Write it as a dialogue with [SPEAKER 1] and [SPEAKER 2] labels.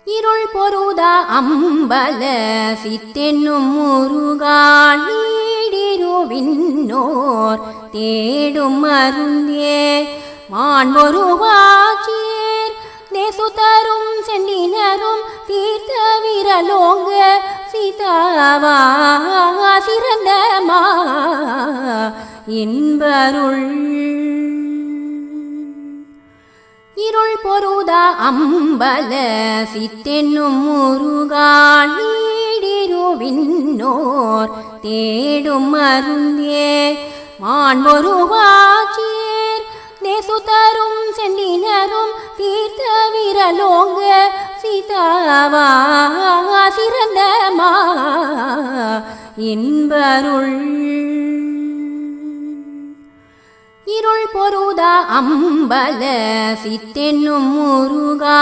[SPEAKER 1] இருள் பொருதா அம்பல சித்தென்னும் முருகாள் நீடிருவின்னோர் தேடும் மருந்தே மாண்பொருவாச்சீர் தேசுதரும் சென்னினரும் தீர்த்த விரலோங்க சீதாவா சிறந்தமா இன்பருள் இருள் பொருதா அம்பல சித்தென்னும் முருகாள் நீடிருவின்னோர் தேடும் மருந்தே மாண்பொருவாச்சீர் தேசுதரும் சென்னினரும் தீர்த்த விரலோங்க சீதாவா சிறந்தமா இன்பருள் இருள் பொருதா அம்பல சித்தென்னும் முருகா